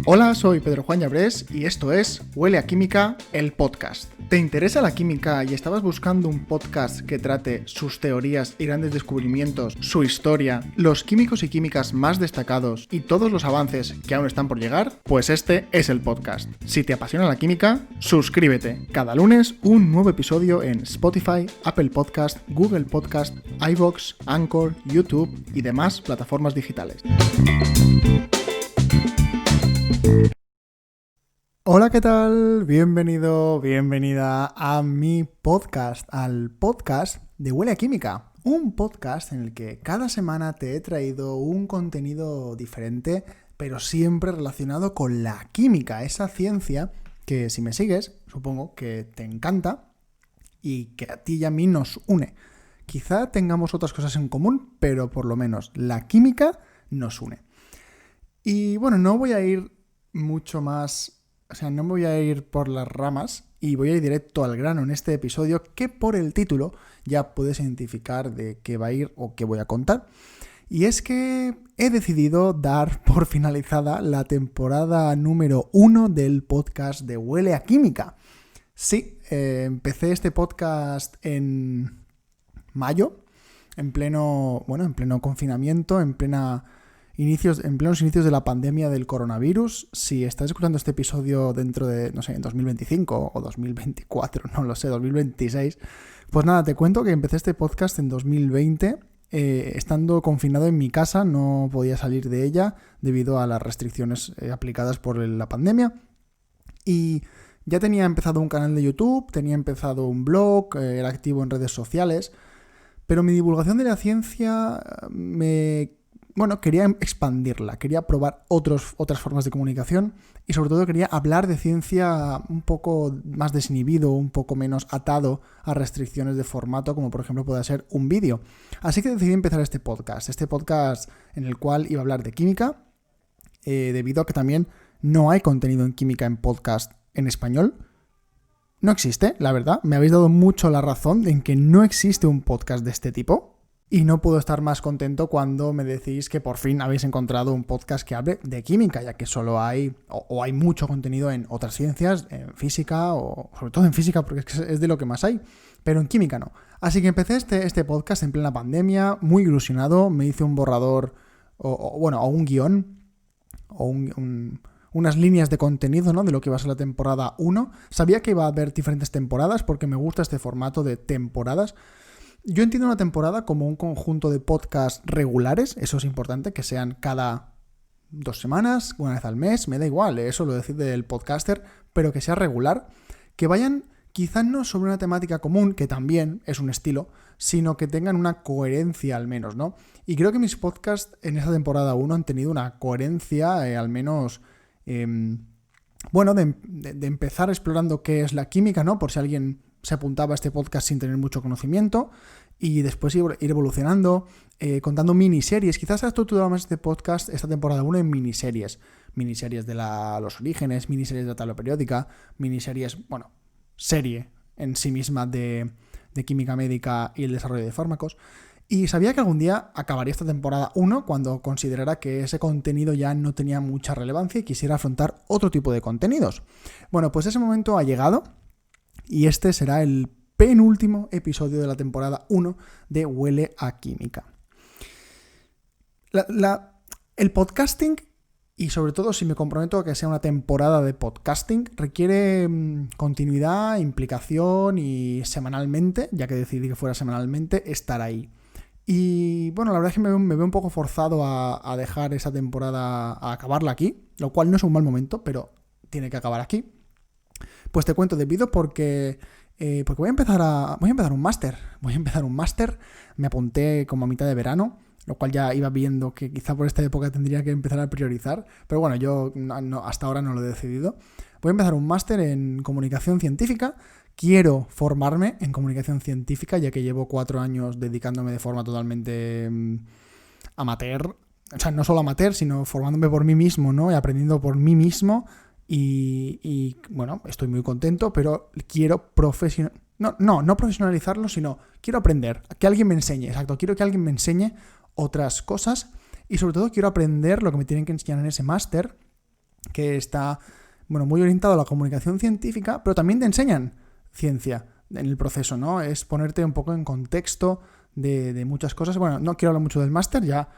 Hola, soy Pedro Juan Llabrés y esto es Huele a Química, el podcast. ¿Te interesa la química y estabas buscando un podcast que trate sus teorías y grandes descubrimientos, su historia, los químicos y químicas más destacados y todos los avances que aún están por llegar? Pues este es el podcast. Si te apasiona la química, suscríbete. Cada lunes un nuevo episodio en Spotify, Apple Podcast, Google Podcast, iVoox, Anchor, YouTube y demás plataformas digitales. Hola, ¿qué tal? Bienvenido, bienvenida a mi podcast, al podcast de Huele a Química. Un podcast en el que cada semana te he traído un contenido diferente, pero siempre relacionado con la química, esa ciencia que si me sigues, supongo que te encanta y que a ti y a mí nos une. Quizá tengamos otras cosas en común, pero por lo menos la química nos une. Y bueno, no voy a ir mucho más... no me voy a ir por las ramas y voy a ir directo al grano en este episodio, que por el título ya puedes identificar de qué va a ir o qué voy a contar. Y es que he decidido dar por finalizada la temporada número 1 del podcast de Huele a Química. Sí, empecé este podcast en mayo, en pleno confinamiento, en plenos inicios de la pandemia del coronavirus. Si estás escuchando este episodio dentro de, en 2025 o 2024, no lo sé, 2026, pues nada, te cuento que empecé este podcast en 2020, estando confinado en mi casa, no podía salir de ella debido a las restricciones aplicadas por la pandemia. Y ya tenía empezado un canal de YouTube, tenía empezado un blog, era activo en redes sociales, pero mi divulgación de la ciencia quería expandirla, quería probar otras formas de comunicación y sobre todo quería hablar de ciencia un poco más desinhibido, un poco menos atado a restricciones de formato, como por ejemplo puede ser un vídeo. Así que decidí empezar este podcast en el cual iba a hablar de química, debido a que también no hay contenido en química en podcast en español. No existe, la verdad. Me habéis dado mucho la razón en que no existe un podcast de este tipo. Y no puedo estar más contento cuando me decís que por fin habéis encontrado un podcast que hable de química, ya que solo hay mucho contenido en otras ciencias, en física, o sobre todo en física, porque es de lo que más hay, pero en química no. Así que empecé este podcast en plena pandemia, muy ilusionado, me hice un borrador, o un guión, o unas líneas de contenido, ¿no?, de lo que iba a ser la temporada 1. Sabía que iba a haber diferentes temporadas, porque me gusta este formato de temporadas. Yo entiendo una temporada como un conjunto de podcasts regulares, eso es importante, que sean cada 2 semanas, una vez al mes, me da igual, eso lo decide el podcaster, pero que sea regular, que vayan quizás no sobre una temática común, que también es un estilo, sino que tengan una coherencia al menos, ¿no? Y creo que mis podcasts en esta temporada 1 han tenido una coherencia, al menos... de empezar explorando qué es la química, ¿no? Por si alguien se apuntaba a este podcast sin tener mucho conocimiento, y después ir evolucionando, contando miniseries. Quizás ha estructurado más este podcast, esta temporada 1, en miniseries. Miniseries de los orígenes, miniseries de la tabla periódica, miniseries, serie en sí misma de química médica y el desarrollo de fármacos. Y sabía que algún día acabaría esta temporada 1 cuando considerara que ese contenido ya no tenía mucha relevancia y quisiera afrontar otro tipo de contenidos. Bueno, pues ese momento ha llegado y este será el penúltimo episodio de la temporada 1 de Huele a Química. El podcasting, y sobre todo si me comprometo a que sea una temporada de podcasting, requiere continuidad, implicación y semanalmente, ya que decidí que fuera semanalmente, estar ahí. Y bueno, la verdad es que me veo un poco forzado a dejar esa temporada, a acabarla aquí, lo cual no es un mal momento, pero tiene que acabar aquí. Pues te cuento debido porque voy a empezar un máster. Me apunté como a mitad de verano, lo cual ya iba viendo que quizá por esta época tendría que empezar a priorizar, pero bueno, yo hasta ahora no lo he decidido. Voy a empezar un máster en comunicación científica. Quiero formarme en comunicación científica, ya que llevo 4 años dedicándome de forma totalmente amateur. O sea, no solo amateur, sino formándome por mí mismo, ¿no? Y aprendiendo por mí mismo. Y estoy muy contento, pero quiero no profesionalizarlo, sino quiero aprender, que alguien me enseñe, exacto, quiero que alguien me enseñe otras cosas y sobre todo quiero aprender lo que me tienen que enseñar en ese máster que está, bueno, muy orientado a la comunicación científica, pero también te enseñan ciencia en el proceso, ¿no? Es ponerte un poco en contexto de muchas cosas. Bueno, no quiero hablar mucho del máster, ya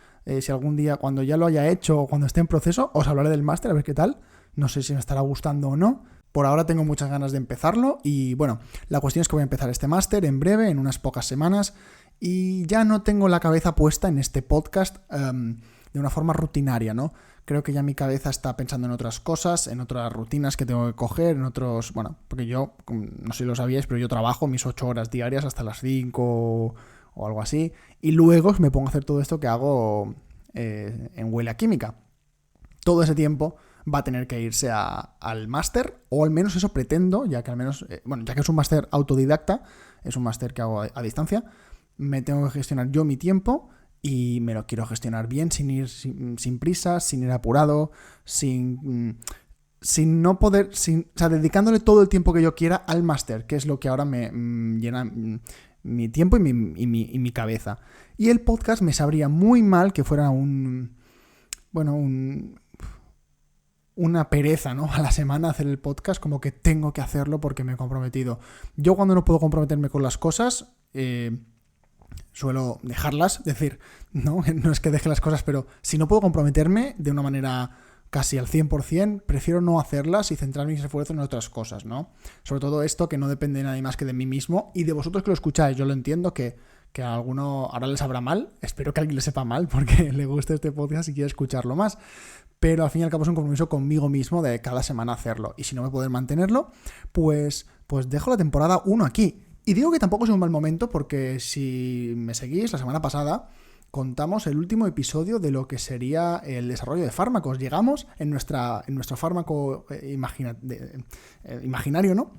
si algún día, cuando ya lo haya hecho o cuando esté en proceso, os hablaré del máster, a ver qué tal. No sé si me estará gustando o no. Por ahora tengo muchas ganas de empezarlo y bueno, la cuestión es que voy a empezar este máster en breve, en unas pocas semanas, y ya no tengo la cabeza puesta en este podcast de una forma rutinaria, ¿no? Creo que ya mi cabeza está pensando en otras cosas, en otras rutinas que tengo que coger, en otros... Bueno, porque yo, no sé si lo sabíais, pero yo trabajo mis 8 horas diarias hasta las 5 o algo así, y luego me pongo a hacer todo esto que hago en Huele a Química. Todo ese tiempo va a tener que irse al máster, o al menos eso pretendo, ya que al menos, ya que es un máster autodidacta, es un máster que hago a distancia, me tengo que gestionar yo mi tiempo y me lo quiero gestionar bien, sin ir sin prisas, sin ir apurado, sin no poder, o sea, dedicándole todo el tiempo que yo quiera al máster, que es lo que ahora me llena mi tiempo y mi cabeza. Y el podcast me sabría muy mal que fuera una pereza, ¿no? A la semana hacer el podcast, como que tengo que hacerlo porque me he comprometido. Yo cuando no puedo comprometerme con las cosas, suelo dejarlas, es decir, no es que deje las cosas, pero si no puedo comprometerme de una manera casi al 100%, prefiero no hacerlas y centrar mis esfuerzos en otras cosas, ¿no? Sobre todo esto que no depende de nadie más que de mí mismo y de vosotros que lo escucháis. Yo lo entiendo que a alguno ahora les sabrá mal, espero que a alguien le sepa mal porque le guste este podcast y quiere escucharlo más, pero al fin y al cabo es un compromiso conmigo mismo de cada semana hacerlo, y si no me puedo mantenerlo, pues dejo la temporada 1 aquí. Y digo que tampoco es un mal momento porque si me seguís, la semana pasada contamos el último episodio de lo que sería el desarrollo de fármacos. Llegamos en nuestro fármaco imaginario, ¿no?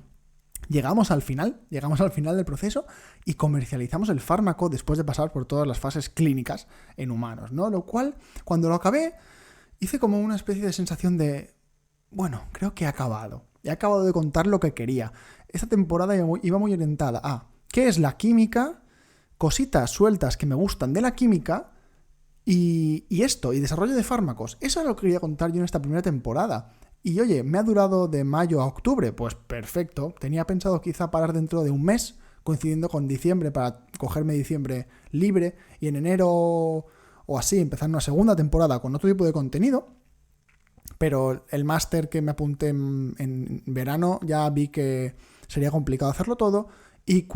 Llegamos al final del proceso y comercializamos el fármaco después de pasar por todas las fases clínicas en humanos, ¿no? Lo cual, cuando lo acabé, hice como una especie de sensación de, bueno, creo que he acabado de contar lo que quería. Esta temporada iba muy orientada a qué es la química, cositas sueltas que me gustan de la química y desarrollo de fármacos. Eso es lo que quería contar yo en esta primera temporada. Y oye, me ha durado de mayo a octubre, pues perfecto. Tenía pensado quizá parar dentro de un mes, coincidiendo con diciembre, para cogerme diciembre libre y en enero o así empezar una segunda temporada con otro tipo de contenido. Pero el máster que me apunté en verano ya vi que sería complicado hacerlo todo y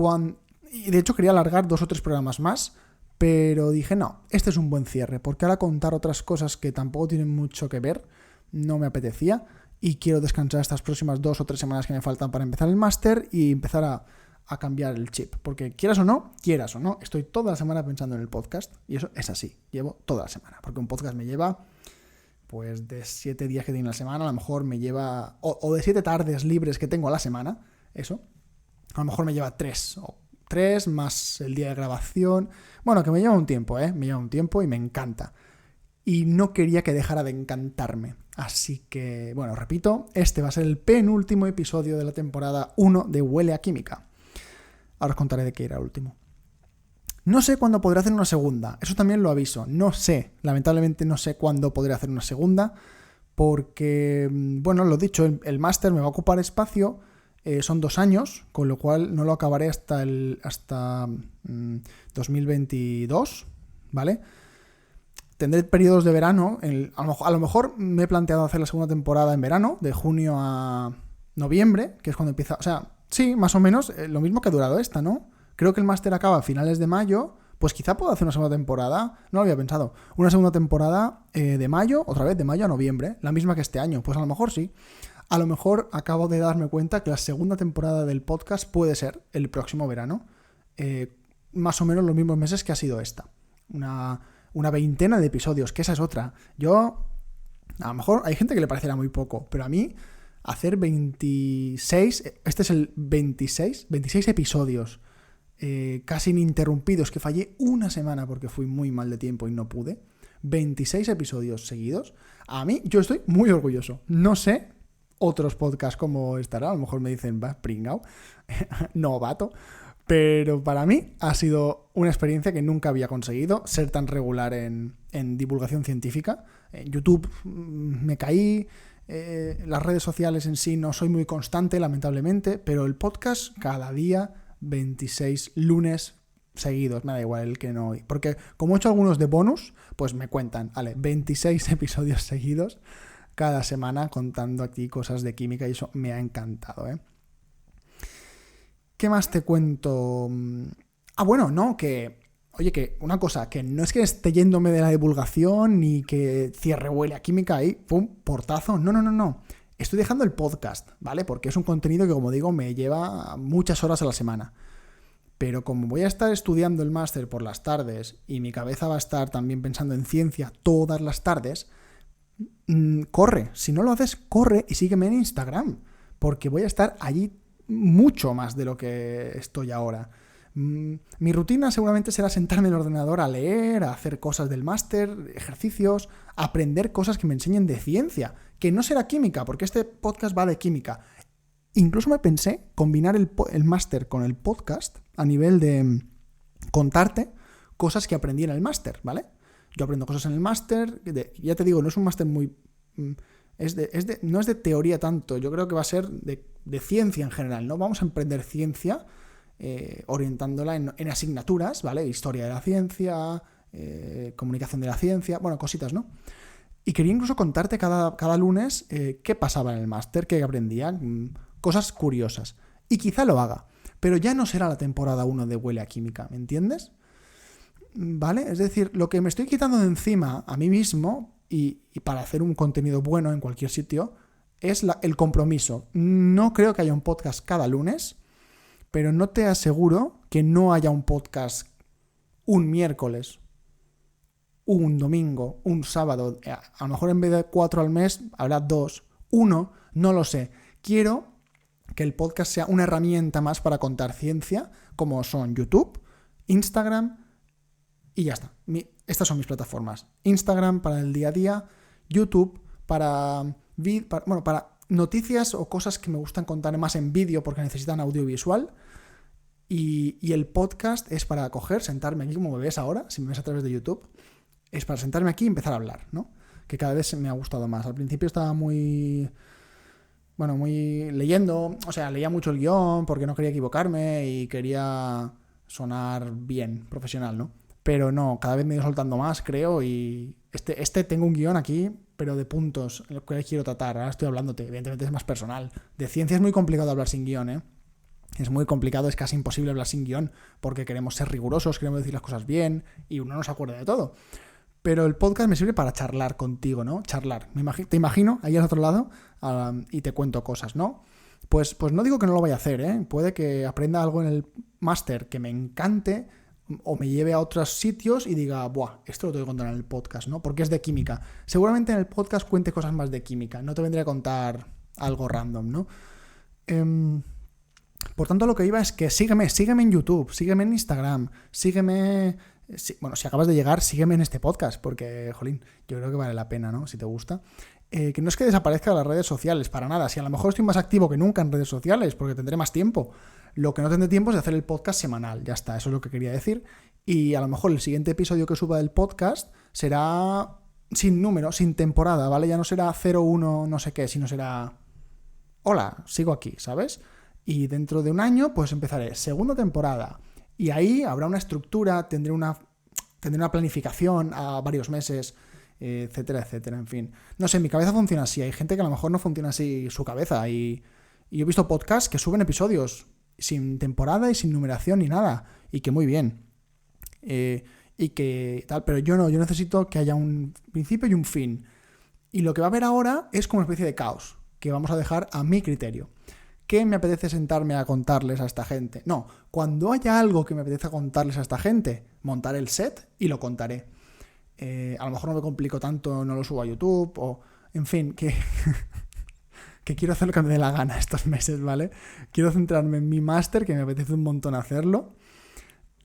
de hecho quería alargar 2 o 3 programas más, pero dije no, este es un buen cierre porque ahora contar otras cosas que tampoco tienen mucho que ver no me apetecía y quiero descansar estas próximas 2 o 3 semanas que me faltan para empezar el máster y empezar a cambiar el chip, porque quieras o no, estoy toda la semana pensando en el podcast y eso es así, llevo toda la semana, porque un podcast me lleva pues de 7 días que tiene la semana, a lo mejor me lleva, o de 7 tardes libres que tengo a la semana, eso, a lo mejor me lleva 3 más el día de grabación, bueno, que me lleva un tiempo, me lleva un tiempo y me encanta. Y no quería que dejara de encantarme. Así que, bueno, repito, este va a ser el penúltimo episodio de la temporada 1 de Huele a Química. Ahora os contaré de qué era el último. No sé cuándo podré hacer una segunda, eso también lo aviso. No sé, lamentablemente no sé cuándo podré hacer una segunda, porque, bueno, lo dicho, el máster me va a ocupar espacio, son 2 años, con lo cual no lo acabaré hasta 2022, ¿vale? Tendré periodos de verano, a lo mejor me he planteado hacer la segunda temporada en verano, de junio a noviembre, que es cuando empieza, o sea, sí, más o menos lo mismo que ha durado esta, ¿no? Creo que el máster acaba a finales de mayo, pues quizá pueda hacer una segunda temporada, no lo había pensado, una segunda temporada de mayo, otra vez de mayo a noviembre, la misma que este año, pues a lo mejor sí. A lo mejor acabo de darme cuenta que la segunda temporada del podcast puede ser el próximo verano, más o menos los mismos meses que ha sido esta, una veintena de episodios, que esa es otra. Yo, a lo mejor hay gente que le parecerá muy poco, pero a mí hacer 26, este es el 26 episodios, casi ininterrumpidos, que fallé una semana porque fui muy mal de tiempo y no pude, 26 episodios seguidos, a mí, yo estoy muy orgulloso. No sé otros podcasts cómo estará, a lo mejor me dicen, va, pringao, novato, pero para mí ha sido una experiencia que nunca había conseguido, ser tan regular en divulgación científica. En YouTube me caí, las redes sociales en sí no soy muy constante, lamentablemente, pero el podcast cada día, 26 lunes seguidos, me da igual el que no hoy. Porque como he hecho algunos de bonus, pues me cuentan, vale, 26 episodios seguidos cada semana contando aquí cosas de química y eso me ha encantado, ¿eh? ¿Qué más te cuento? Bueno, no, oye, que una cosa, que no es que esté yéndome de la divulgación ni que cierre Huele a Química ahí, pum, portazo. No. Estoy dejando el podcast, ¿vale? Porque es un contenido que, como digo, me lleva muchas horas a la semana. Pero como voy a estar estudiando el máster por las tardes y mi cabeza va a estar también pensando en ciencia todas las tardes, corre. Si no lo haces, corre y sígueme en Instagram. Porque voy a estar allí mucho más de lo que estoy ahora. Mi rutina seguramente será sentarme en el ordenador a leer, a hacer cosas del máster, ejercicios, aprender cosas que me enseñen de ciencia, que no será química, porque este podcast va de química. Incluso me pensé combinar el máster con el podcast a nivel de contarte cosas que aprendí en el máster, ¿vale? Yo aprendo cosas en el máster, ya te digo, no es un máster muy... no es de teoría tanto, yo creo que va a ser de ciencia en general, ¿no? Vamos a aprender ciencia orientándola en asignaturas, ¿vale? Historia de la ciencia, comunicación de la ciencia, bueno, cositas, ¿no? Y quería incluso contarte cada lunes qué pasaba en el máster, qué aprendía, cosas curiosas. Y quizá lo haga, pero ya no será la temporada 1 de Huele a Química, ¿me entiendes? ¿Vale? Es decir, lo que me estoy quitando de encima a mí mismo y para hacer un contenido bueno en cualquier sitio es el compromiso. No creo que haya un podcast cada lunes, pero no te aseguro que no haya un podcast un miércoles, un domingo, un sábado. A lo mejor en vez de 4 al mes habrá 2, 1, no lo sé. Quiero que el podcast sea una herramienta más para contar ciencia, como son YouTube, Instagram y ya está. Estas son mis plataformas. Instagram para el día a día, YouTube para noticias o cosas que me gustan contar más en vídeo porque necesitan audiovisual. Y el podcast es para sentarme aquí como me ves ahora, si me ves a través de YouTube, es para sentarme aquí y empezar a hablar, ¿no? Que cada vez me ha gustado más. Al principio estaba muy leyendo, o sea, leía mucho el guión porque no quería equivocarme y quería sonar bien, profesional, ¿no? Pero no, cada vez me he ido soltando más, creo, y tengo un guión aquí, pero de puntos, en los que quiero tratar. Ahora estoy hablándote, evidentemente es más personal. De ciencia es muy complicado hablar sin guión, ¿eh? Es muy complicado, es casi imposible hablar sin guión, porque queremos ser rigurosos, queremos decir las cosas bien, y uno no se acuerda de todo. Pero el podcast me sirve para charlar contigo, ¿no? Charlar. Te imagino ahí al otro lado y te cuento cosas, ¿no? Pues no digo que no lo vaya a hacer, ¿eh? Puede que aprenda algo en el máster que me encante o me lleve a otros sitios y diga, buah, esto lo tengo que contar en el podcast, ¿no? Porque es de química. Seguramente en el podcast cuente cosas más de química. No te vendré a contar algo random, ¿no? Por tanto, lo que iba es que sígueme en YouTube, sígueme en Instagram, sígueme... si acabas de llegar, sígueme en este podcast, porque, jolín, yo creo que vale la pena, ¿no? Si te gusta. Que no es que desaparezca de las redes sociales, para nada. Si a lo mejor estoy más activo que nunca en redes sociales, porque tendré más tiempo. Lo que no tendré tiempo es de hacer el podcast semanal, ya está, eso es lo que quería decir. Y a lo mejor el siguiente episodio que suba del podcast será sin número, sin temporada, ¿vale? Ya no será 01 no sé qué, sino será... Hola, sigo aquí, ¿sabes? Y dentro de un año, pues empezaré segunda temporada. Y ahí habrá una estructura, tendré una planificación a varios meses, etcétera, etcétera, en fin. No sé, mi cabeza funciona así. Hay gente que a lo mejor no funciona así su cabeza. Y he visto podcasts que suben episodios sin temporada y sin numeración ni nada. Y que muy bien. Y que tal, pero yo no. Yo necesito que haya un principio y un fin. Y lo que va a haber ahora es como una especie de caos, que vamos a dejar a mi criterio. ¿Qué me apetece sentarme a contarles a esta gente? No, cuando haya algo que me apetece contarles a esta gente, montaré el set y lo contaré. A lo mejor no me complico tanto, no lo subo a YouTube, o en fin, que quiero hacer lo que me dé la gana estos meses, ¿vale? Quiero centrarme en mi máster, que me apetece un montón hacerlo,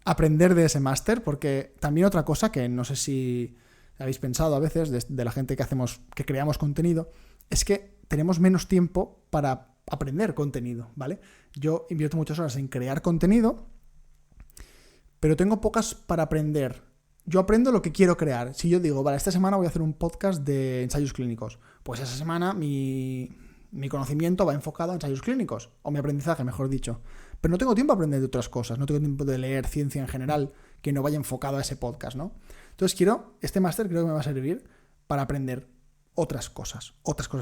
aprender de ese máster, porque también otra cosa que no sé si habéis pensado a veces de la gente que creamos contenido, es que tenemos menos tiempo para aprender contenido, ¿vale? Yo invierto muchas horas en crear contenido, pero tengo pocas para aprender. yo aprendo lo que quiero crear. Si yo digo, vale, esta semana voy a hacer un podcast de ensayos clínicos, pues esa semana mi conocimiento va enfocado a ensayos clínicos, o mi aprendizaje, mejor dicho. Pero no tengo tiempo a aprender de otras cosas, no tengo tiempo de leer ciencia en general que no vaya enfocado a ese podcast, ¿no? Entonces este máster creo que me va a servir para aprender otras cosas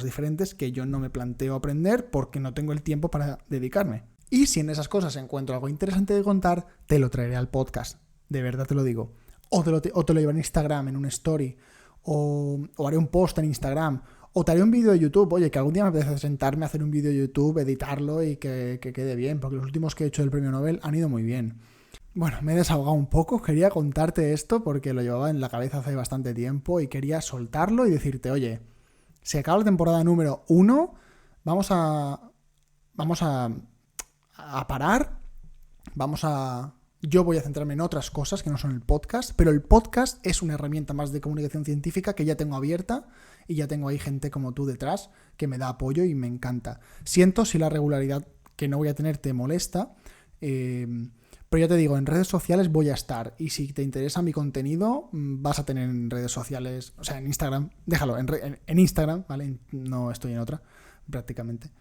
diferentes que yo no me planteo aprender porque no tengo el tiempo para dedicarme. Y si en esas cosas encuentro algo interesante de contar, te lo traeré al podcast, de verdad te lo digo. O te lo llevaré en Instagram, en un story, o haré un post en Instagram, o te haré un vídeo de YouTube. Oye, que algún día me apetece sentarme a hacer un vídeo de YouTube, editarlo y que quede bien, porque los últimos que he hecho del premio Nobel han ido muy bien. Bueno, me he desahogado un poco, quería contarte esto porque lo llevaba en la cabeza hace bastante tiempo y quería soltarlo y decirte, oye, se acaba la temporada número 1, vamos a parar, yo voy a centrarme en otras cosas que no son el podcast, pero el podcast es una herramienta más de comunicación científica que ya tengo abierta y ya tengo ahí gente como tú detrás que me da apoyo y me encanta. Siento si la regularidad que no voy a tener te molesta, pero ya te digo, en redes sociales voy a estar y si te interesa mi contenido vas a tener en redes sociales, o sea, en Instagram, déjalo, en Instagram, ¿vale? No estoy en otra, prácticamente.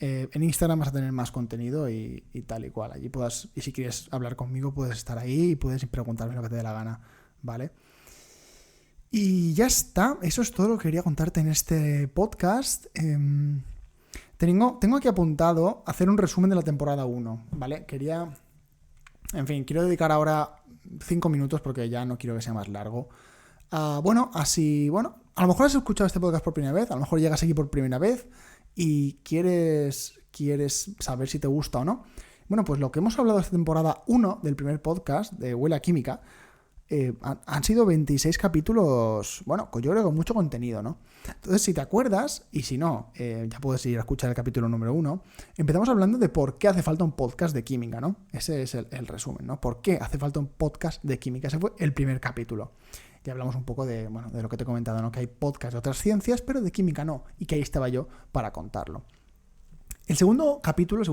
En Instagram vas a tener más contenido y tal y cual. Allí y si quieres hablar conmigo, puedes estar ahí y puedes preguntarme lo que te dé la gana, ¿vale? Y ya está, eso es todo lo que quería contarte en este podcast. Tengo aquí apuntado hacer un resumen de la temporada 1, ¿vale? Quiero dedicar ahora 5 minutos porque ya no quiero que sea más largo. A lo mejor has escuchado este podcast por primera vez, a lo mejor llegas aquí por primera vez y quieres saber si te gusta o no. Bueno, pues lo que hemos hablado esta temporada 1 del primer podcast de Huele a Química han sido 26 capítulos, bueno, yo creo que con mucho contenido, ¿no? Entonces, si te acuerdas, y si no, ya puedes ir a escuchar el capítulo número 1, empezamos hablando de por qué hace falta un podcast de química, ¿no? Ese es el resumen, ¿no? ¿Por qué hace falta un podcast de química? Ese fue el primer capítulo. Ya hablamos un poco de lo que te he comentado, ¿no? Que hay podcasts de otras ciencias, pero de química no, y que ahí estaba yo para contarlo. El segundo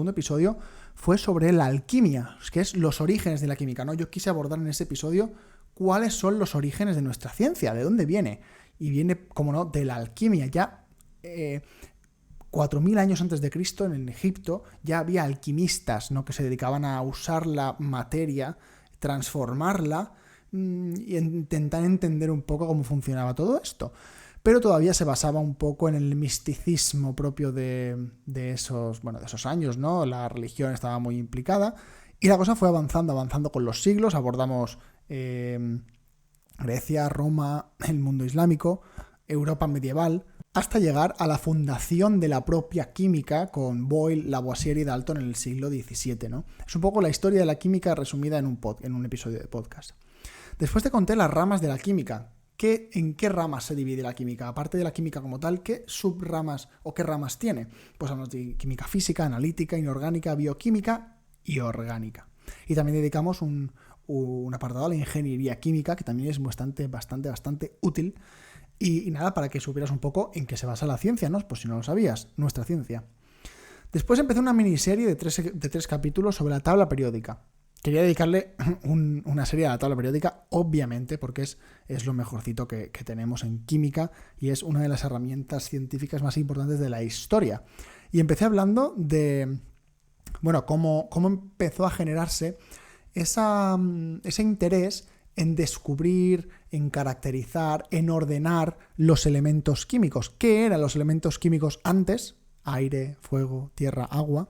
episodio, fue sobre la alquimia, que es los orígenes de la química, ¿no? Yo quise abordar en ese episodio cuáles son los orígenes de nuestra ciencia, de dónde viene. Y viene, como no, de la alquimia. Ya 4.000 años antes de Cristo, en Egipto, ya había alquimistas, ¿no? Que se dedicaban a usar la materia, transformarla y intentar entender un poco cómo funcionaba todo esto. Pero todavía se basaba un poco en el misticismo propio de esos años, ¿no? La religión estaba muy implicada y la cosa fue avanzando con los siglos. Abordamos Grecia, Roma, el mundo islámico, Europa medieval, hasta llegar a la fundación de la propia química con Boyle, Lavoisier y Dalton en el siglo XVII, ¿no? Es un poco la historia de la química resumida en un episodio de podcast. Después te conté las ramas de la química. ¿En qué ramas se divide la química? Aparte de la química como tal, ¿qué subramas o qué ramas tiene? Pues hablamos de química física, analítica, inorgánica, bioquímica y orgánica. Y también dedicamos un apartado a la ingeniería química, que también es bastante útil. Y nada, para que supieras un poco en qué se basa la ciencia, ¿no? Pues si no lo sabías, nuestra ciencia. Después empecé una miniserie de 3 capítulos sobre la tabla periódica. Quería dedicarle una serie a la tabla periódica, obviamente, porque es lo mejorcito que tenemos en química y es una de las herramientas científicas más importantes de la historia. Y empecé hablando de, cómo empezó a generarse ese interés en descubrir, en caracterizar, en ordenar los elementos químicos. ¿Qué eran los elementos químicos antes? Aire, fuego, tierra, agua.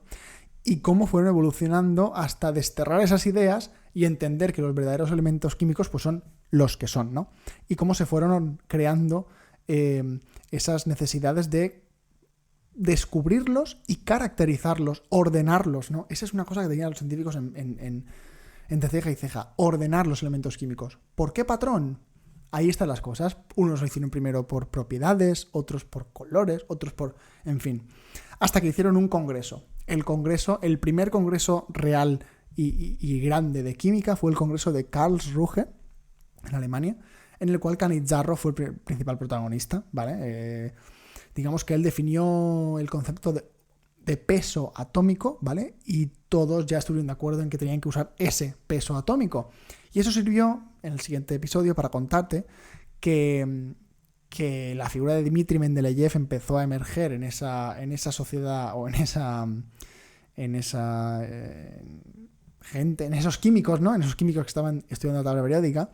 Y cómo fueron evolucionando hasta desterrar esas ideas y entender que los verdaderos elementos químicos pues son los que son, ¿no? Y cómo se fueron creando esas necesidades de descubrirlos y caracterizarlos, ordenarlos, ¿no? Esa es una cosa que tenían los científicos entre ceja y ceja, ordenar los elementos químicos. ¿Por qué patrón? Ahí están las cosas. Unos lo hicieron primero por propiedades, otros por colores, otros por... en fin. Hasta que hicieron un congreso. El primer congreso real y grande de química fue el congreso de Karlsruhe, en Alemania, en el cual Cannizzaro fue el principal protagonista, ¿vale? Digamos que él definió el concepto de peso atómico, ¿vale? Y todos ya estuvieron de acuerdo en que tenían que usar ese peso atómico. Y eso sirvió en el siguiente episodio para contarte que la figura de Dmitry Mendeleev empezó a emerger en esa sociedad o en esa gente, en esos químicos, ¿no? En esos químicos que estaban estudiando la tabla periódica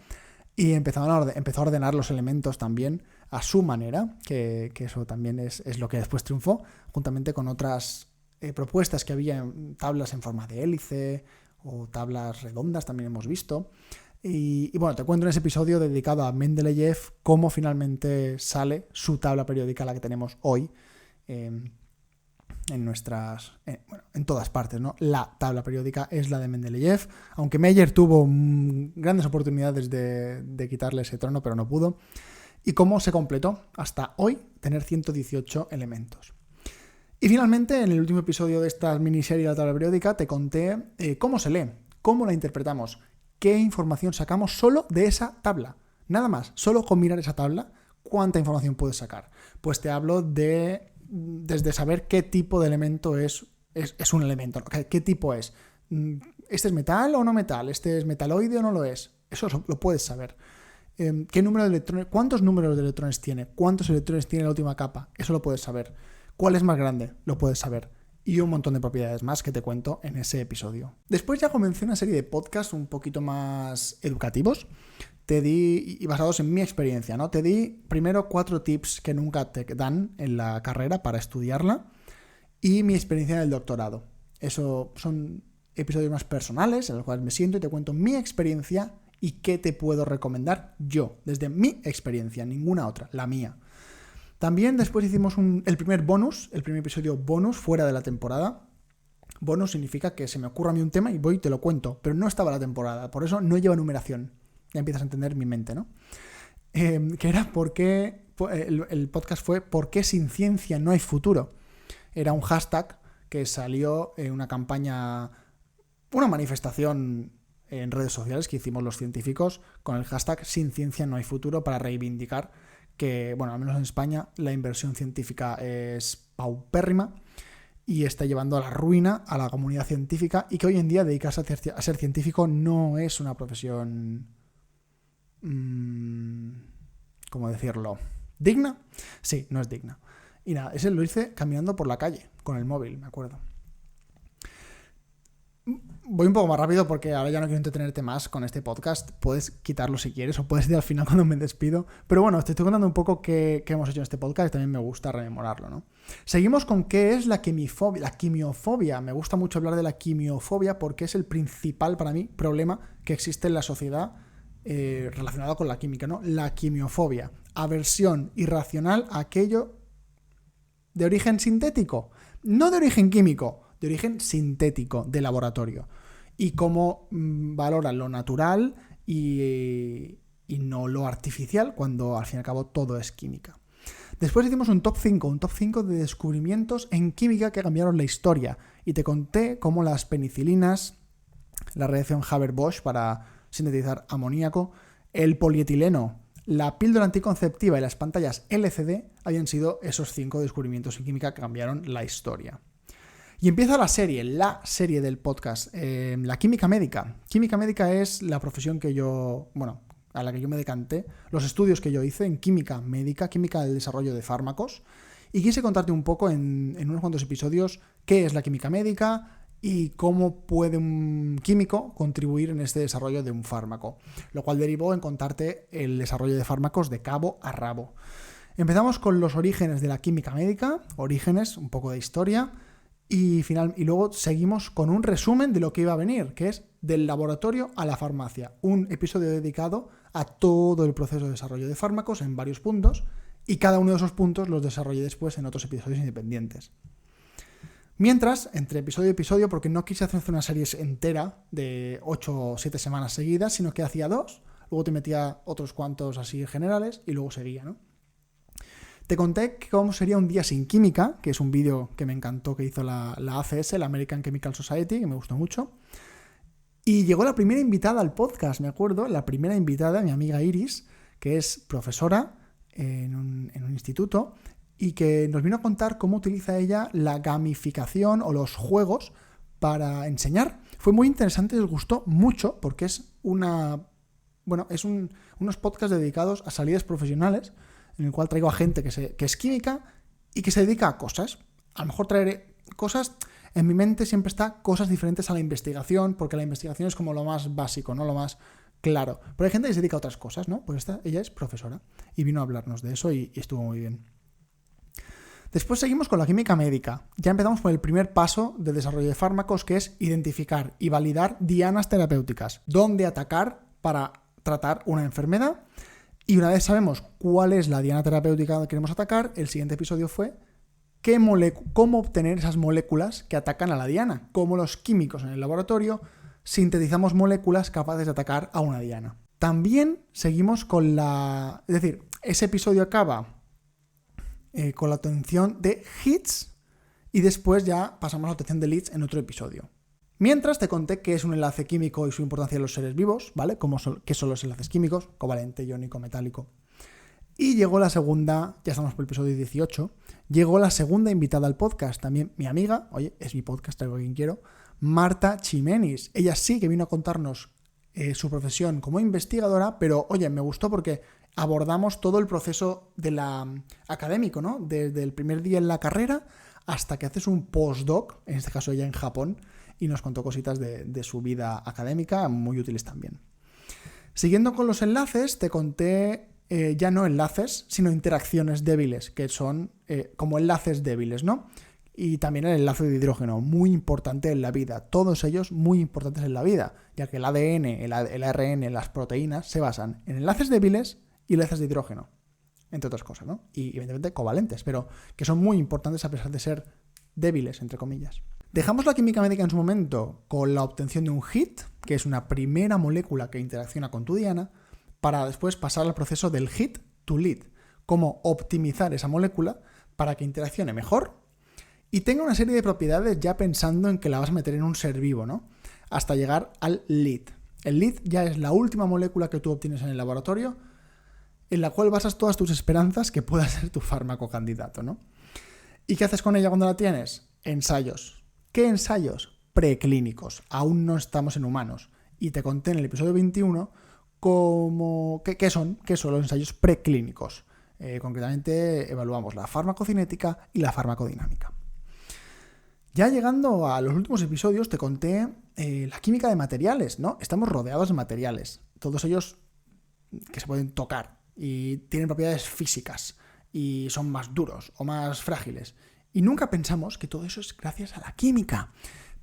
y empezó a ordenar los elementos también a su manera, que eso también es lo que después triunfó, juntamente con otras propuestas que había en tablas en forma de hélice o tablas redondas, también hemos visto. Y bueno, te cuento en ese episodio dedicado a Mendeleev cómo finalmente sale su tabla periódica, la que tenemos hoy, en todas partes, ¿no? La tabla periódica es la de Mendeleev, aunque Meyer tuvo grandes oportunidades de quitarle ese trono, pero no pudo. Y cómo se completó hasta hoy tener 118 elementos. Y finalmente, en el último episodio de esta miniserie de la tabla periódica, te conté cómo se lee, cómo la interpretamos, qué información sacamos solo de esa tabla. Nada más, solo con mirar esa tabla, ¿cuánta información puedes sacar? Pues te hablo desde saber qué tipo de elemento es un elemento, ¿no? ¿Qué tipo es? ¿Este es metal o no metal? ¿Este es metaloide o no lo es? Eso lo puedes saber. ¿Qué número de electrones? ¿Cuántos números de electrones tiene? ¿Cuántos electrones tiene la última capa? Eso lo puedes saber. ¿Cuál es más grande? Lo puedes saber. Y un montón de propiedades más que te cuento en ese episodio. Después ya comencé una serie de podcasts un poquito más educativos. Te di, y basados en mi experiencia, ¿no? Te di primero 4 tips que nunca te dan en la carrera para estudiarla y mi experiencia en el doctorado. Eso son episodios más personales en los cuales me siento y te cuento mi experiencia y qué te puedo recomendar yo, desde mi experiencia, ninguna otra, la mía. También después hicimos el primer episodio bonus fuera de la temporada. Bonus significa que se me ocurre a mí un tema y voy y te lo cuento, pero no estaba la temporada, por eso no lleva numeración. Ya empiezas a entender mi mente, ¿no? Que era el podcast fue ¿por qué sin ciencia no hay futuro? Era un hashtag que salió en una campaña, una manifestación en redes sociales que hicimos los científicos con el hashtag sin ciencia no hay futuro para reivindicar que, bueno, al menos en España la inversión científica es paupérrima y está llevando a la ruina a la comunidad científica y que hoy en día dedicarse a ser científico no es una profesión, ¿cómo decirlo? ¿Digna? Sí, no es digna. Y nada, ese lo hice caminando por la calle con el móvil, me acuerdo. Voy un poco más rápido porque ahora ya no quiero entretenerte más con este podcast. Puedes quitarlo si quieres o puedes ir al final cuando me despido. Pero bueno, te estoy contando un poco qué hemos hecho en este podcast y también me gusta rememorarlo, ¿no? Seguimos con qué es la quimiofobia. Me gusta mucho hablar de la quimiofobia porque es el principal, para mí, problema que existe en la sociedad relacionado con la química, ¿no? La quimiofobia. Aversión irracional a aquello de origen sintético. No de origen químico, de origen sintético, de laboratorio. Y cómo valoran lo natural y no lo artificial, cuando al fin y al cabo todo es química. Después hicimos un top 5 de descubrimientos en química que cambiaron la historia. Y te conté cómo las penicilinas, la reacción Haber-Bosch para sintetizar amoníaco, el polietileno, la píldora anticonceptiva y las pantallas LCD habían sido esos 5 descubrimientos en química que cambiaron la historia. Y empieza la serie del podcast, la química médica. Química médica es la profesión a la que yo me decanté, los estudios que yo hice en química médica, química del desarrollo de fármacos. Y quise contarte un poco en unos cuantos episodios qué es la química médica y cómo puede un químico contribuir en este desarrollo de un fármaco. Lo cual derivó en contarte el desarrollo de fármacos de cabo a rabo. Empezamos con los orígenes de la química médica, orígenes, un poco de historia. Y luego seguimos con un resumen de lo que iba a venir, que es del laboratorio a la farmacia. Un episodio dedicado a todo el proceso de desarrollo de fármacos en varios puntos y cada uno de esos puntos los desarrollé después en otros episodios independientes. Mientras, entre episodio y episodio, porque no quise hacer una serie entera de 8 o 7 semanas seguidas, sino que hacía 2, luego te metía otros cuantos así generales y luego seguía, ¿no? Te conté cómo sería un día sin química, que es un vídeo que me encantó que hizo la ACS, la American Chemical Society, que me gustó mucho. Y llegó la primera invitada al podcast, me acuerdo, la primera invitada, mi amiga Iris, que es profesora en un instituto y que nos vino a contar cómo utiliza ella la gamificación o los juegos para enseñar. Fue muy interesante, les gustó mucho porque es una bueno, es unos podcasts dedicados a salidas profesionales, en el cual traigo a gente que es química y que se dedica a cosas. A lo mejor traeré cosas, en mi mente siempre está cosas diferentes a la investigación, porque la investigación es como lo más básico, ¿no? Lo más claro. Pero hay gente que se dedica a otras cosas, ¿no? Pues ella es profesora y vino a hablarnos de eso y estuvo muy bien. Después seguimos con la química médica. Ya empezamos por el primer paso de desarrollo de fármacos, que es identificar y validar dianas terapéuticas. Dónde atacar para tratar una enfermedad. Y una vez sabemos cuál es la diana terapéutica que queremos atacar, el siguiente episodio fue cómo obtener esas moléculas que atacan a la diana. Cómo los químicos en el laboratorio sintetizamos moléculas capaces de atacar a una diana. También seguimos con es decir, ese episodio acaba con la obtención de hits y después ya pasamos a la obtención de leads en otro episodio. Mientras te conté qué es un enlace químico y su importancia en los seres vivos, ¿vale? ¿Qué son los enlaces químicos? Covalente, iónico, metálico. Y llegó la segunda, ya estamos por el episodio 18, llegó la segunda invitada al podcast, también mi amiga, oye, es mi podcast, traigo a quien quiero, Marta Ximenis. Ella sí que vino a contarnos su profesión como investigadora, pero oye, me gustó porque abordamos todo el proceso académico, ¿no? Desde el primer día en la carrera hasta que haces un postdoc, en este caso ella en Japón, y nos contó cositas de su vida académica, muy útiles también. Siguiendo con los enlaces, te conté ya no enlaces, sino interacciones débiles, que son como enlaces débiles, ¿no? Y también el enlace de hidrógeno, muy importante en la vida. Todos ellos muy importantes en la vida, ya que el ADN, el ARN, las proteínas se basan en enlaces débiles y enlaces de hidrógeno, entre otras cosas, ¿no? Y evidentemente covalentes, pero que son muy importantes a pesar de ser débiles, entre comillas. Dejamos la química médica en su momento con la obtención de un hit, que es una primera molécula que interacciona con tu diana, para después pasar al proceso del hit to lead, cómo optimizar esa molécula para que interaccione mejor y tenga una serie de propiedades ya pensando en que la vas a meter en un ser vivo, ¿no? Hasta llegar al lead. El lead ya es la última molécula que tú obtienes en el laboratorio, en la cual basas todas tus esperanzas que pueda ser tu fármaco candidato, ¿no? ¿Y qué haces con ella cuando la tienes? Ensayos. ¿Qué ensayos? Preclínicos. Aún no estamos en humanos. Y te conté en el episodio 21 ¿qué son los ensayos preclínicos. Concretamente evaluamos la farmacocinética y la farmacodinámica. Ya llegando a los últimos episodios te conté la química de materiales, ¿no? Estamos rodeados de materiales, todos ellos que se pueden tocar y tienen propiedades físicas y son más duros o más frágiles. Y nunca pensamos que todo eso es gracias a la química,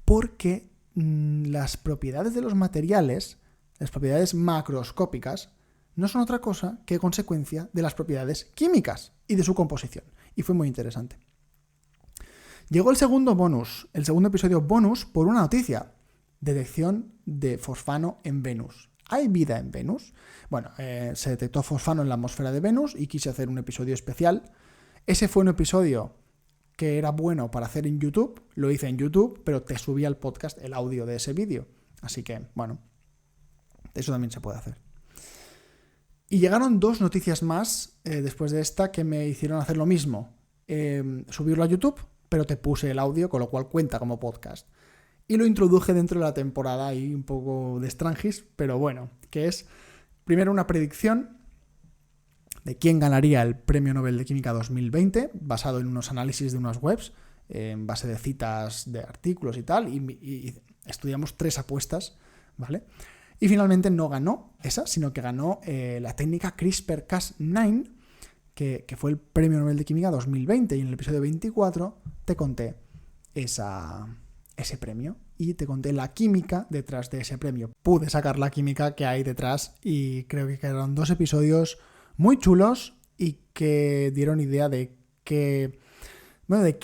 porque las propiedades de los materiales, las propiedades macroscópicas, no son otra cosa que consecuencia de las propiedades químicas y de su composición. Y fue muy interesante. Llegó el segundo episodio bonus por una noticia. Detección de fosfano en Venus. ¿Hay vida en Venus? Bueno, se detectó fosfano en la atmósfera de Venus y quise hacer un episodio especial. Ese fue un episodio que era bueno para hacer en YouTube. Lo hice en YouTube, pero te subí al podcast el audio de ese vídeo. Así que, bueno, eso también se puede hacer. Y llegaron 2 noticias más después de esta que me hicieron hacer lo mismo. Subirlo a YouTube, pero te puse el audio, con lo cual cuenta como podcast. Y lo introduje dentro de la temporada y un poco de Strangis, pero bueno, que es primero una predicción de quién ganaría el Premio Nobel de Química 2020, basado en unos análisis de unas webs, en base de citas de artículos y tal, y estudiamos 3 apuestas, ¿vale? Y finalmente no ganó esa, sino que ganó la técnica CRISPR-Cas9, que fue el Premio Nobel de Química 2020, y en el episodio 24 te conté ese premio y te conté la química detrás de ese premio. Pude sacar la química que hay detrás y creo que quedaron 2 episodios muy chulos y que dieron idea de que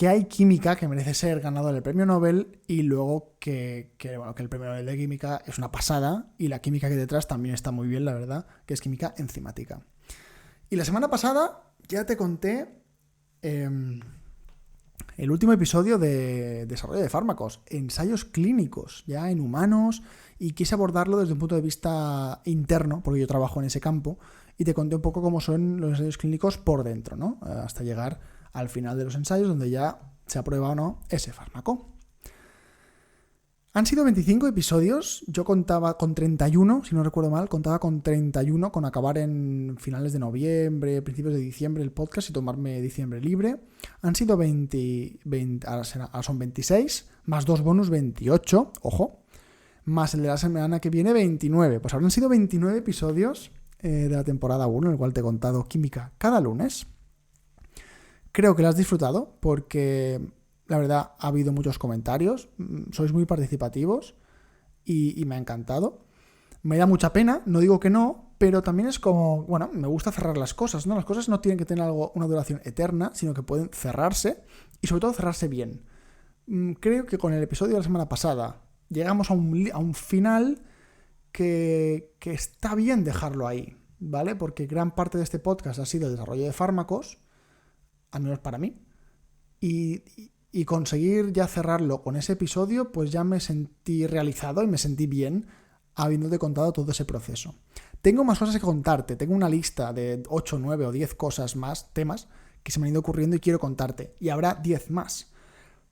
hay química que merece ser ganador del premio Nobel y luego que el premio Nobel de Química es una pasada y la química que hay detrás también está muy bien, la verdad, que es química enzimática. Y la semana pasada ya te conté el último episodio de desarrollo de fármacos, ensayos clínicos ya en humanos, y quise abordarlo desde un punto de vista interno, porque yo trabajo en ese campo, y te conté un poco cómo son los ensayos clínicos por dentro, ¿no? Hasta llegar al final de los ensayos donde ya se aprueba o no ese fármaco. Han sido 25 episodios, yo contaba con 31, si no recuerdo mal, contaba con 31, con acabar en finales de noviembre, principios de diciembre el podcast y tomarme diciembre libre. Han sido 20 ahora son 26, más 2 bonus 28, ojo, más el de la semana que viene 29. Pues habrán sido 29 episodios de la temporada 1, en el cual te he contado química cada lunes. Creo que lo has disfrutado porque la verdad ha habido muchos comentarios, sois muy participativos y me ha encantado. Me da mucha pena, no digo que no, pero también es como, bueno, me gusta cerrar las cosas, ¿no? Las cosas no tienen que tener una duración eterna, sino que pueden cerrarse y sobre todo cerrarse bien. Creo que con el episodio de la semana pasada llegamos a un final que está bien dejarlo ahí, ¿vale? Porque gran parte de este podcast ha sido el desarrollo de fármacos, al menos para mí, y conseguir ya cerrarlo con ese episodio, pues ya me sentí realizado y me sentí bien habiéndote contado todo ese proceso. Tengo más cosas que contarte, tengo una lista de 8, 9 o 10 cosas más, temas, que se me han ido ocurriendo y quiero contarte, y habrá 10 más.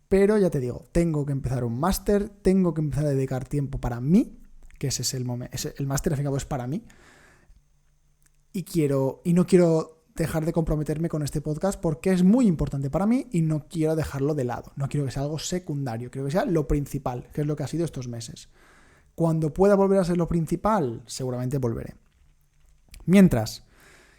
Pero ya te digo, tengo que empezar un máster, tengo que empezar a dedicar tiempo para mí, que ese es el momento, el máster al fin y al cabo es para mí, y no quiero dejar de comprometerme con este podcast porque es muy importante para mí y no quiero dejarlo de lado, no quiero que sea algo secundario, quiero que sea lo principal, que es lo que ha sido estos meses. Cuando pueda volver a ser lo principal, seguramente volveré. Mientras,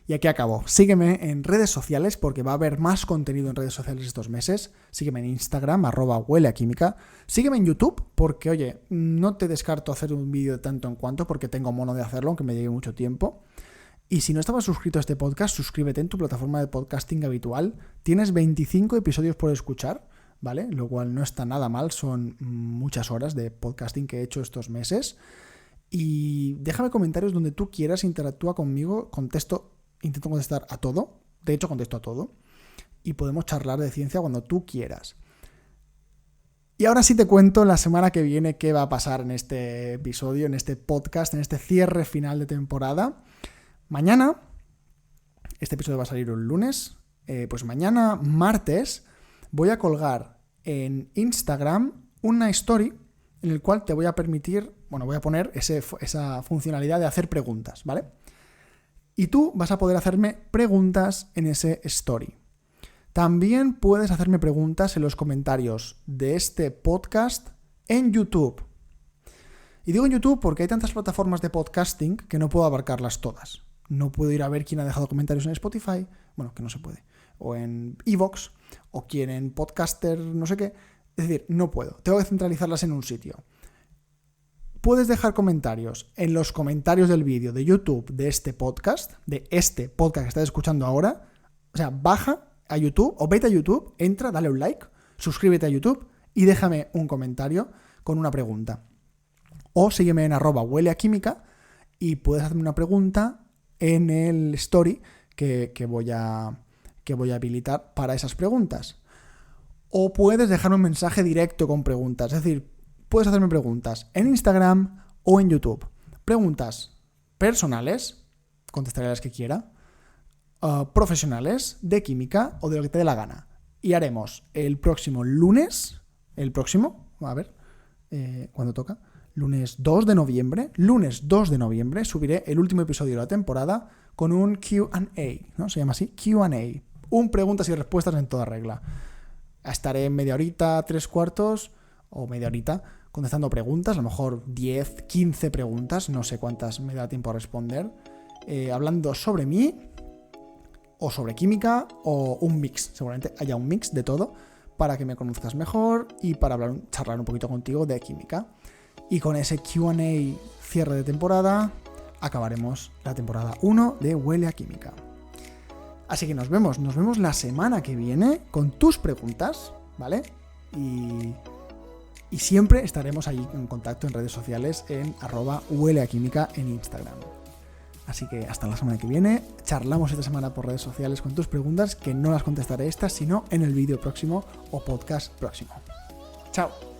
y aquí acabo, sígueme en redes sociales porque va a haber más contenido en redes sociales estos meses. Sígueme en Instagram, @hueleaquímica. Sígueme en YouTube porque, oye, no te descarto hacer un vídeo de tanto en cuanto porque tengo mono de hacerlo, aunque me lleve mucho tiempo. Y si no estabas suscrito a este podcast, suscríbete en tu plataforma de podcasting habitual. Tienes 25 episodios por escuchar, ¿vale? Lo cual no está nada mal, son muchas horas de podcasting que he hecho estos meses. Y déjame comentarios donde tú quieras, interactúa conmigo, intento contestar a todo, de hecho contesto a todo, y podemos charlar de ciencia cuando tú quieras. Y ahora sí te cuento la semana que viene qué va a pasar en este episodio, en este podcast, en este cierre final de temporada. Mañana, este episodio va a salir un lunes, pues mañana, martes, voy a colgar en Instagram una story en el cual te voy a voy a poner esa funcionalidad de hacer preguntas, ¿vale? Y tú vas a poder hacerme preguntas en ese story. También puedes hacerme preguntas en los comentarios de este podcast en YouTube. Y digo en YouTube porque hay tantas plataformas de podcasting que no puedo abarcarlas todas. No puedo ir a ver quién ha dejado comentarios en Spotify, bueno, que no se puede, o en iVoox, o quién en Podcaster, no sé qué. Es decir, no puedo, tengo que centralizarlas en un sitio. Puedes dejar comentarios en los comentarios del vídeo de YouTube de este podcast que estás escuchando ahora. O sea, baja a YouTube o vete a YouTube, entra, dale un like, suscríbete a YouTube y déjame un comentario con una pregunta. O sígueme en @hueleaquímica y puedes hacerme una pregunta en el story que voy a habilitar para esas preguntas. O puedes dejarme un mensaje directo con preguntas. Es decir, puedes hacerme preguntas en Instagram o en YouTube. Preguntas personales, contestaré las que quiera, profesionales, de química o de lo que te dé la gana. Y haremos el próximo lunes, ¿cuándo toca? Lunes 2 de noviembre subiré el último episodio de la temporada con un Q&A, ¿no? Se llama así, Q&A. Un preguntas y respuestas en toda regla. Estaré media horita, 3/4 o media horita contestando preguntas, a lo mejor 10, 15 preguntas, no sé cuántas me da tiempo a responder, hablando sobre mí o sobre química o un mix. Seguramente haya un mix de todo para que me conozcas mejor y para charlar un poquito contigo de química. Y con ese Q&A cierre de temporada, acabaremos la temporada 1 de Huele a Química. Así que nos vemos la semana que viene con tus preguntas, ¿vale? Y siempre estaremos ahí en contacto en redes sociales en @hueleaquímica en Instagram. Así que hasta la semana que viene, charlamos esta semana por redes sociales con tus preguntas, que no las contestaré estas, sino en el vídeo próximo o podcast próximo. ¡Chao!